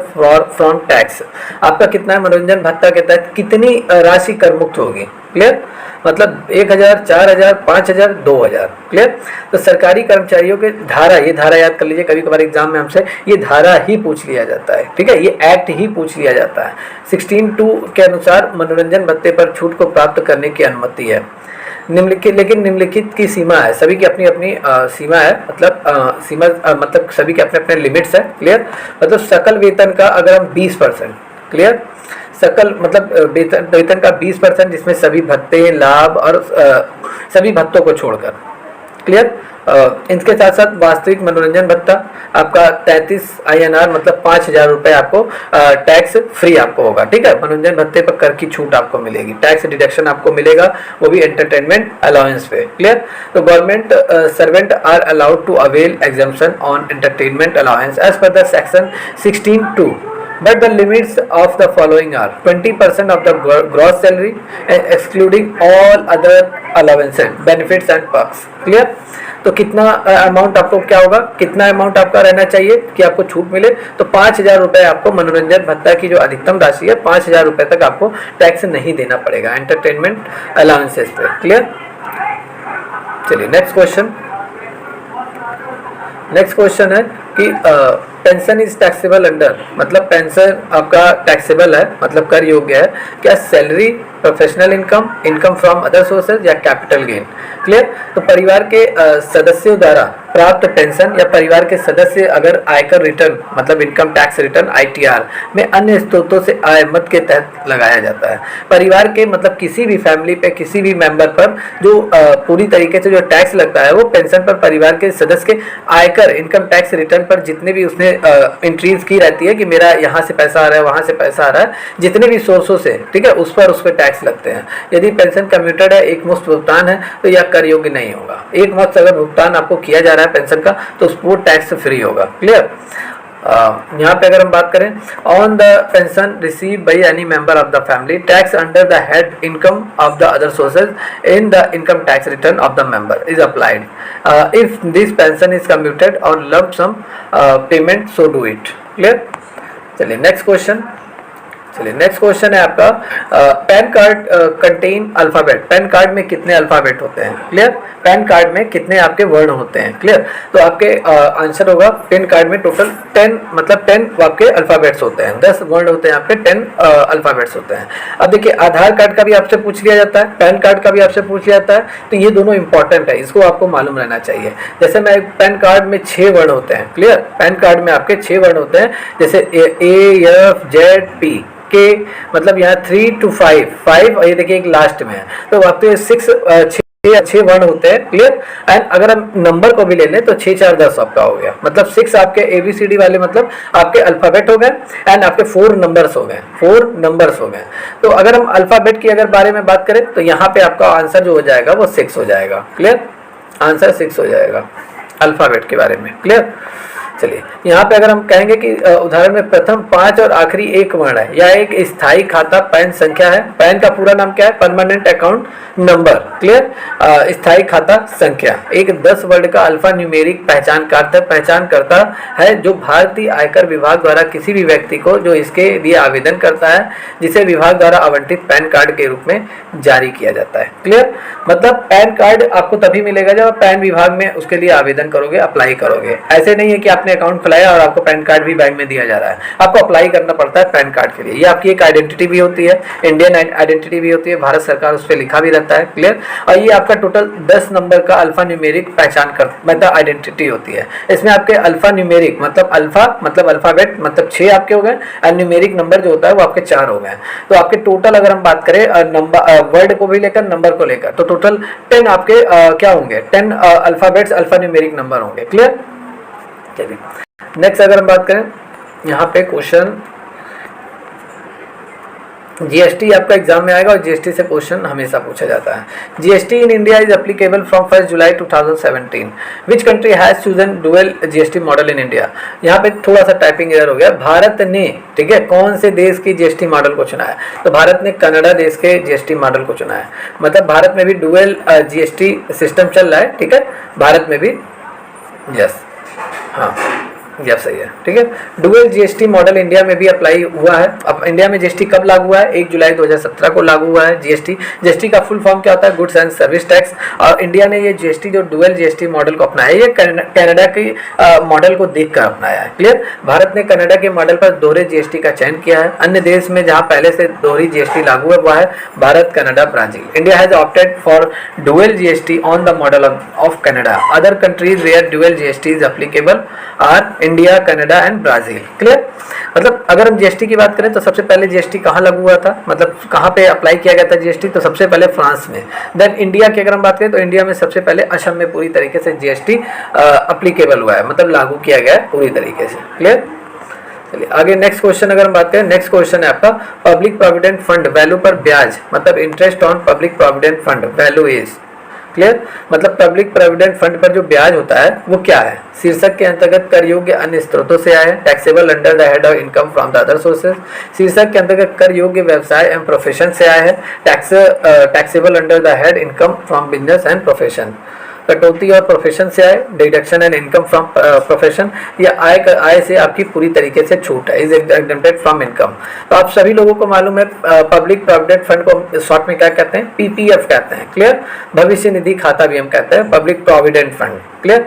from tax. आपका कितना है मनोरंजन भत्ता के तहत कितनी राशि कर मुक्त होगी। क्लियर। मतलब 1000, 4000, 5000, 2000। क्लियर। तो सरकारी कर्मचारियों के धारा, ये धारा याद कर लीजिए, कभी कभार एग्जाम में हमसे ये धारा ही पूछ लिया जाता है, ठीक है, ये एक्ट ही पूछ लिया जाता है। 16(2) के अनुसार मनोरंजन भत्ते पर छूट को प्राप्त करने की अनुमति है। निम्नलिखित, लेकिन निम्नलिखित की सीमा है, सभी की अपनी अपनी सीमा है, मतलब सीमा मतलब सभी के अपने अपने लिमिट्स है। क्लियर। मतलब सकल वेतन का अगर हम 20%, क्लियर, सकल मतलब वेतन का 20%, जिसमें सभी भत्ते, लाभ और सभी भत्तों को छोड़कर। क्लियर। इनके साथ साथ वास्तविक मनोरंजन भत्ता आपका 33 INR मतलब 5000 रुपये आपको टैक्स फ्री आपको होगा, ठीक है। मनोरंजन भत्ते पर कर की छूट आपको मिलेगी, टैक्स डिडक्शन आपको मिलेगा, वो भी एंटरटेनमेंट अलाउंस पे। क्लियर। तो government servant are allowed to avail exemption on entertainment allowance as per the section 16(2). But the limits of the following are 20% of the gross salary excluding all other allowances, benefits and perks. Clear? तो कितना amount आपको क्या होगा, कितना amount आपका रहना चाहिए कि आपको छूट मिले, तो 5000 रुपये आपको मनोरंजन भत्ता की जो अधिकतम राशि है 5000 रुपये तक आपको टैक्स नहीं देना पड़ेगा एंटरटेनमेंट अलाउंसेस पे। क्लियर। चलिए नेक्स्ट क्वेश्चन। नेक्स्ट क्वेश्चन है कि पेंशन इज टैक्सेबल अंडर, मतलब पेंशन आपका टैक्सेबल है, मतलब कर योग्य है क्या salary, professional income, income from other sources या कैपिटल गेन। क्लियर। तो परिवार के सदस्यों द्वारा प्राप्त पेंशन या परिवार के सदस्य अगर आयकर रिटर्न मतलब इनकम टैक्स रिटर्न ITR में अन्य स्रोतों से आय मद के तहत लगाया जाता है। परिवार के मतलब किसी भी फैमिली पे, किसी भी मेंबर पर जो पूरी तरीके से जो टैक्स लगता है वो पेंशन पर परिवार के सदस्य के आयकर इनकम टैक्स रिटर्न पर जितने भी उसने एंट्रीज की रहती है कि मेरा यहाँ से पैसा आ रहा है, वहाँ से पैसा आ रहा है, जितने भी सोर्सों से, ठीक है, उस पर टैक्स लगते हैं। यदि पेंशन कम्यूटेड है, एक मुश्त भुगतान है, तो यह कर योग्य नहीं होगा। एक मुश्त अगर भुगतान आपको किया जा रहा है पेंशन का तो उस पर टैक्स फ्री होगा। क्लियर। यहाँ पे अगर हम बात करें, on the pension receive by any member of the family tax under the head income of the other sources in the income tax return of the member is applied if this pension is commuted or lump sum payment so do it. Clear. चलिए next question. चलिए next question है आपका, PAN card contain alphabet, PAN card में कितने alphabet होते हैं। Clear. Pan card में कितने आपके वर्ण होते हैं। क्लियर। तो आपके आंसर होगा पैन कार्ड में टोटल 10 मतलब 10 आपके अल्फाबेट्स होते हैं, 10 वर्ण होते हैं आपके, 10 अल्फाबेट्स होते हैं। अब देखिए आधार कार्ड का भी आपसे पूछ लिया जाता है, पैन कार्ड का भी आपसे पूछ लिया जाता है, तो ये दोनों इंपॉर्टेंट है, इसको आपको मालूम रहना चाहिए। जैसे मैं पैन कार्ड में 6 वर्ण होते हैं। क्लियर। पैन कार्ड में आपके 6 वर्ण होते हैं, जैसे AFZP के मतलब यहाँ 3 to 5 और ये देखिए एक लास्ट में है, तो आपके 6 वर्ण होते हैं। क्लियर। एंड अगर हम नंबर को भी ले लें तो 6 4 10 आपका हो गया, मतलब 6 आपके ABCD वाले मतलब आपके अल्फाबेट हो गए एंड आपके 4 नंबर्स हो गए, 4 नंबर्स हो गए। तो अगर हम अल्फाबेट की अगर बारे में बात करें तो यहाँ पे आपका आंसर जो हो जाएगा वो 6 हो जाएगा। क्लियर। आंसर 6 हो जाएगा अल्फाबेट के बारे में। क्लियर। चलिए यहाँ पे अगर हम कहेंगे कि उदाहरण में प्रथम 5 और आखिरी 1 वर्ण है या एक स्थायी खाता पैन संख्या है, पैन का पूरा नाम क्या है, परमानेंट अकाउंट नंबर। क्लियर। स्थायी खाता संख्या एक 10 वर्ण का अल्फा न्यूमेरिक पहचानकर्ता है जो भारतीय आयकर विभाग द्वारा किसी भी व्यक्ति को जो इसके लिए आवेदन करता है जिसे विभाग द्वारा आवंटित पैन कार्ड के रूप में जारी किया जाता है। क्लियर। मतलब पैन कार्ड आपको तभी मिलेगा जब आप पैन विभाग में उसके लिए आवेदन करोगे, अप्लाई करोगे। ऐसे नहीं है कि आपने आपने अकाउंट खुलाया और आपको पैन कार्ड भी बैंक में दिया जा रहा है, आपको अप्लाई करना पड़ता है पैन कार्ड के लिए। ये आपकी एक आइडेंटिटी भी होती है, इंडियन आइडेंटिटी भी होती है, भारत सरकार उस पर लिखा भी रहता है, क्लियर। और ये आपका टोटल 10 नंबर का अल्फा न्यूमेरिक पहचान कर मतलब आइडेंटिटी होती है। इसमें आपके अल्फा न्यूमेरिक मतलब अल्फा मतलब अल्फाबेट मतलब 6 आपके हो गए, और न्यूमेरिक नंबर जो होता है वो आपके 4 हो गए। तो आपके टोटल अगर हम बात करें नंबर वर्ड को भी लेकर नंबर को लेकर, तो टोटल 10 आपके क्या होंगे, 10 अल्फाबेट्स अल्फा न्यूमेरिक नंबर होंगे, क्लियर। चलिए नेक्स्ट अगर हम बात करें, यहाँ पे क्वेश्चन जीएसटी आपका एग्जाम में आएगा और जीएसटी से क्वेश्चन हमेशा पूछा जाता है। GST in India is applicable from 1 July 2017। Which country has chosen dual GST model in India. यहाँ पे थोड़ा सा टाइपिंग एरर हो गया, भारत ने, ठीक है, कौन से देश की जीएसटी मॉडल को चुना है, तो भारत ने कनाडा देश के जीएसटी मॉडल को चुना है। मतलब भारत में भी डुअल जीएसटी सिस्टम चल रहा है, ठीक है, भारत में भी, यस, हाँ यह सही है, ठीक है। डुअल जीएसटी मॉडल इंडिया में भी अप्लाई हुआ है। अब इंडिया में जीएसटी कब लागू हुआ है, 1 जुलाई 2017 को लागू हुआ है जीएसटी। जीएसटी का फुल फॉर्म क्या होता है, गुड्स एंड सर्विस टैक्स। और इंडिया ने ये जीएसटी जो डुअल जीएसटी मॉडल को अपनाया है, ये कनाडा के मॉडल को देखकर अपनाया है, क्लियर। भारत ने कनाडा के मॉडल पर दोहरे जीएसटी का चयन किया है। अन्य देश में जहाँ पहले से दोहरी जीएसटी लागू है वह है Bharat, Canada, Brazil. India has opted for dual GST on the model of Canada. Other countries where dual GST is applicable are India, Canada and Brazil, clear. मतलब अगर हम जीएसटी की बात करें तो सबसे पहले जीएसटी कहाँ लागू हुआ था, मतलब कहाँ पे अप्लाई किया गया था जीएसटी, तो सबसे पहले फ्रांस में। देन इंडिया की अगर हम बात करें तो इंडिया में सबसे पहले असम में पूरी तरीके से जीएसटी अप्लीकेबल हुआ है, मतलब लागू किया गया है पूरी तरीके से, क्लियर। चलिए आगे नेक्स्ट क्वेश्चन अगर हम बात करें, नेक्स्ट क्वेश्चन है आपका पब्लिक प्रोविडेंट फंड वैल्यू पर ब्याज, मतलब interest on public provident fund value is, clear. मतलब पब्लिक प्रोविडेंट फंड पर जो ब्याज होता है वो क्या है। शीर्षक के अंतर्गत कर योग्य अन्य स्रोतों से आए, taxable under the head of income from the other sources. शीर्षक के अंतर्गत कर योग्य व्यवसाय एवं प्रोफेशन से आए हैं, taxable under the head income from business and profession. कटौती और प्रोफेशन से आए, deduction and income from profession, या आय से आपकी पूरी तरीके से छूट है, इज एग्जेम्प्टेड फ्रॉम इनकम। तो आप सभी लोगों को मालूम है पब्लिक प्रोविडेंट फंड को शॉर्ट में क्या कहते हैं, पीपीएफ कहते हैं, क्लियर। भविष्य निधि खाता भी हम कहते हैं पब्लिक प्रोविडेंट फंड, क्लियर।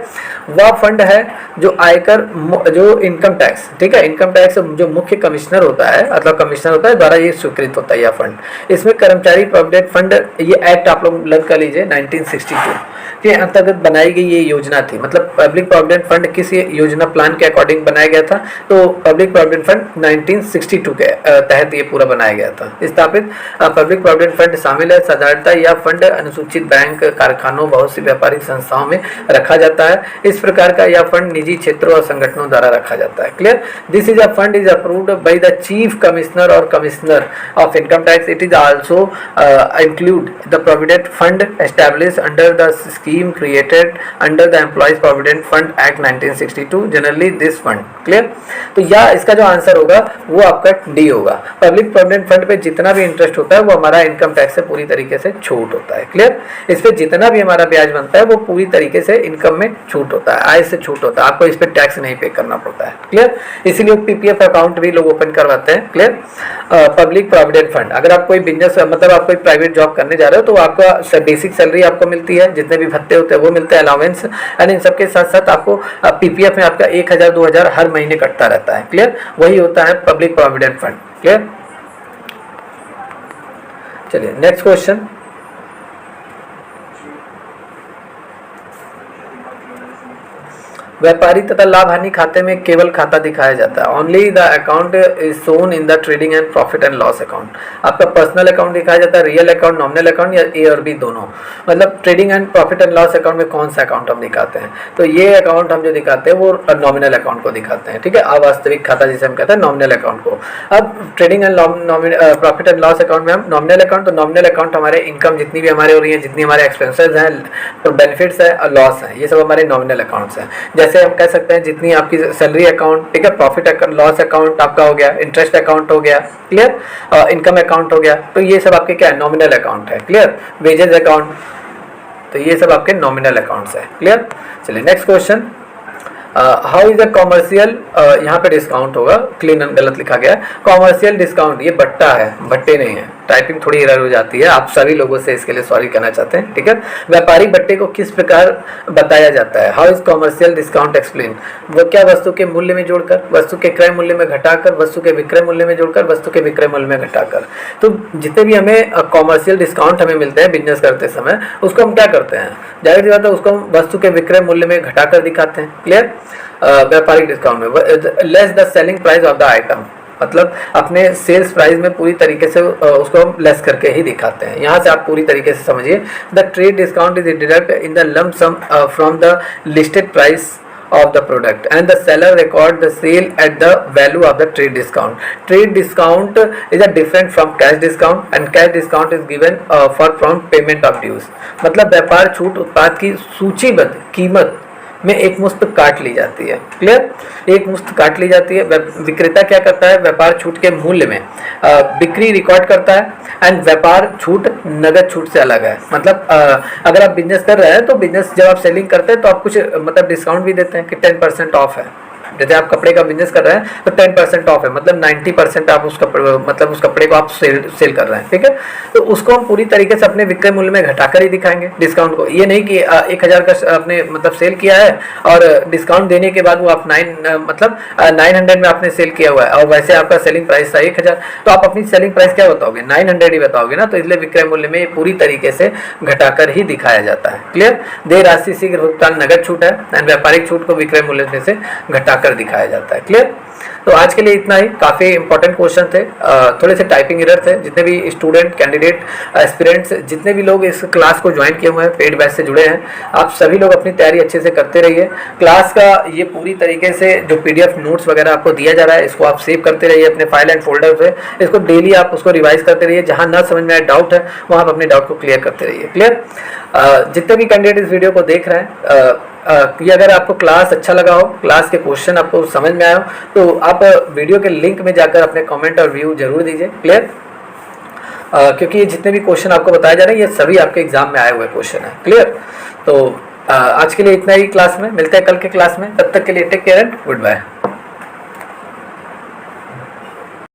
वह फंड है जो आयकर, जो इनकम टैक्स, ठीक है, इनकम टैक्स जो मुख्य कमिश्नर होता है, अथवा कमिश्नर होता है द्वारा ये स्वीकृत होता है यह फंड। इसमें कर्मचारी प्रोविडेंट फंड, ये एक्ट आप लोग लग कर लीजिए 1962 के अंतर्गत बनाई गई ये योजना थी। मतलब पब्लिक प्रोविडेंट फंड किस योजना प्लान के अकॉर्डिंग बनाया गया था, तो पब्लिक प्रोविडेंट फंड 1962 के तहत ये पूरा बनाया गया था। स्थापित पब्लिक प्रोविडेंट फंड शामिल है, साधारणतः यह फंड अनुसूचित बैंक, कारखानों, बहुत सी व्यापारिक संस्थाओं में रखा जाता है। इस प्रकार का यह फंड निजी क्षेत्रों और संगठनों द्वारा रखा जाता है, clear. This is a fund is approved by the chief commissioner or commissioner of income tax. It is also include the provident fund established under the scheme created under the employees provident fund act 1962, generally this fund, clear. तो या इसका जो answer होगा वो आपका D होगा। Public provident fund पे जितना भी इंटरेस्ट होता है वो हमारा इनकम टैक्स से पूरी तरीके से छूट होता है, क्लियर। इस पे जितना भी हमारा ब्याज बनता है वो पूरी तरीके से इनकम में छूट होता है, आय से छूट होता है, आपको इस पे टैक्स नहीं पे करना पड़ता है, क्लियर। इसीलिए पीपीएफ अकाउंट भी लोग ओपन करवाते हैं, क्लियर। पब्लिक प्रोविडेंट फंड, अगर आप कोई बिजनेस मतलब आप कोई प्राइवेट जॉब करने जा रहे हो तो आपका बेसिक सैलरी आपको मिलती है, जितने भी भत्ते होते हैं वो मिलते हैं, अलाउंस, एंड इन सबके साथ साथ आपको पीपीएफ में आपका 1000-2000 हर महीने कटता रहता है, क्लियर। वही होता है पब्लिक प्रोविडेंट फंड, क्लियर। चलिए नेक्स्ट क्वेश्चन, व्यापारी तथा लाभ हानि खाते में केवल खाता दिखाया जाता है। Only the account is shown in the trading and profit and loss account. आपका पर्सनल अकाउंट दिखाया जाता है, रियल अकाउंट, नॉमिनल अकाउंट, या ए और बी दोनों। मतलब trading and profit and loss account में कौन सा अकाउंट हम दिखाते हैं, तो ये अकाउंट हम जो दिखाते हैं वो नॉमिनल अकाउंट को दिखाते हैं, ठीक है, अवास्तविक खाता जिसे हम कहते हैं नॉमिनल अकाउंट को। अब trading and profit and loss account में हम नॉमिनल अकाउंट, तो नॉमिनल अकाउंट हमारे इनकम जितनी भी हमारे हो रही है, जितनी हमारे एक्सपेंसेस हैं, बेनिफिट्स है और लॉस है, ये सब हमारे नॉमिनल अकाउंट्स हैं। जैसे हम कह सकते हैं जितनी आपकी सैलरी अकाउंट, ठीक है, प्रॉफिट अकाउंट, लॉस अकाउंट आपका हो गया, इंटरेस्ट अकाउंट हो गया, क्लियर, इनकम अकाउंट हो गया, तो ये सब आपके क्या है, नॉमिनल अकाउंट है, क्लियर। वेजेस अकाउंट, तो ये सब आपके नॉमिनल अकाउंट्स है, क्लियर। चलिए next question, how is a commercial, यहाँ पे डिस्काउंट होगा, क्लीन गलत लिखा गया है, कॉमर्शियल डिस्काउंट, ये बट्टा है, भट्टे नहीं है, टाइपिंग थोड़ी एरर हो जाती है, आप सभी लोगों से इसके लिए सॉरी कहना चाहते हैं, ठीक है। व्यापारिक भत्ते को किस प्रकार बताया जाता है? How is commercial discount explain? वो क्या वस्तु के मूल्य में जोड़कर, वस्तु के क्रय मूल्य में घटाकर, वस्तु के विक्रय मूल्य में जोड़कर, वस्तु के विक्रय मूल्य में घटाकर। तो जितने भी हमें कॉमर्शियल डिस्काउंट हमें मिलते हैं बिजनेस करते समय, उसको हम क्या करते हैं, जाहिर सी बात है उसको हम वस्तु के विक्रय मूल्य में घटाकर दिखाते हैं। क्लियर? व्यापारिक डिस्काउंट में less the selling price of the item, मतलब अपने सेल्स प्राइस में पूरी तरीके से उसको हम लेस करके ही दिखाते हैं। यहाँ से आप पूरी तरीके से समझिए। The trade discount is deduct in the lump sum from the listed price of the product and the seller record the sale at the value of the trade discount. Trade discount is a different from cash discount and cash discount is given for prompt payment of dues. मतलब व्यापार छूट उत्पाद की सूचीबद्ध कीमत में एक मुश्त काट ली जाती है। क्लियर? एक मुश्त काट ली जाती है। विक्रेता क्या करता है, व्यापार छूट के मूल्य में बिक्री रिकॉर्ड करता है एंड व्यापार छूट नगद छूट से अलग है। मतलब अगर आप बिजनेस कर रहे हैं तो बिजनेस जब आप सेलिंग करते हैं तो आप कुछ मतलब डिस्काउंट भी देते हैं कि 10% ऑफ है। जैसे आप कपड़े का बिजनेस कर रहे हैं तो 10% ऑफ है, मतलब 90% आप उस कपड़े को आप सेल कर रहे हैं, ठीक है। तो उसको हम पूरी तरीके से अपने विक्रय मूल्य में घटाकर ही दिखाएंगे डिस्काउंट को। ये नहीं कि 1000 का आपने मतलब सेल किया है और डिस्काउंट देने के बाद वो आप 900 में आपने सेल किया हुआ है और वैसे आपका सेलिंग प्राइस था 1000, तो आप अपनी सेलिंग प्राइस क्या बताओगे, 900 ही बताओगे ना। तो इसलिए विक्रय मूल्य में पूरी तरीके से घटाकर ही दिखाया जाता है। क्लियर? देय राशि शीघ्र भुगतान नगद छूट है एंड व्यापारिक छूट को विक्रय मूल्य में से घटाकर दिखाया जाता है। क्लियर? तो आज के लिए इतना ही। काफ़ी इंपॉर्टेंट क्वेश्चन थे, थोड़े से टाइपिंग एरर थे। जितने भी स्टूडेंट, कैंडिडेट, एस्पिरेंट्स, जितने भी लोग इस क्लास को ज्वाइन किए हुए हैं, पेड बैच से जुड़े हैं, आप सभी लोग अपनी तैयारी अच्छे से करते रहिए। क्लास का ये पूरी तरीके से जो PDF नोट्स वगैरह आपको दिया जा रहा है, इसको आप सेव करते रहिए अपने फाइल एंड फोल्डर पे। इसको डेली आप उसको रिवाइज करते रहिए। जहाँ ना समझ में आए, डाउट है, वहाँ आप अपने डाउट को क्लियर करते रहिए। क्लियर? जितने भी कैंडिडेट इस वीडियो को देख रहे हैं, कि अगर आपको क्लास अच्छा लगा हो, क्लास के क्वेश्चन आपको समझ में आया हो, तो आप वीडियो के लिंक में जाकर अपने कमेंट और व्यू जरूर दीजिए। क्लियर? क्योंकि ये जितने भी क्वेश्चन आपको बताए जा रहे हैं, ये सभी आपके एग्जाम में आए हुए क्वेश्चन हैं। क्लियर? तो आज के लिए इतना ही क्लास में। मिलते हैं कल के क्लास में। तब तक के लिए take care and good bye.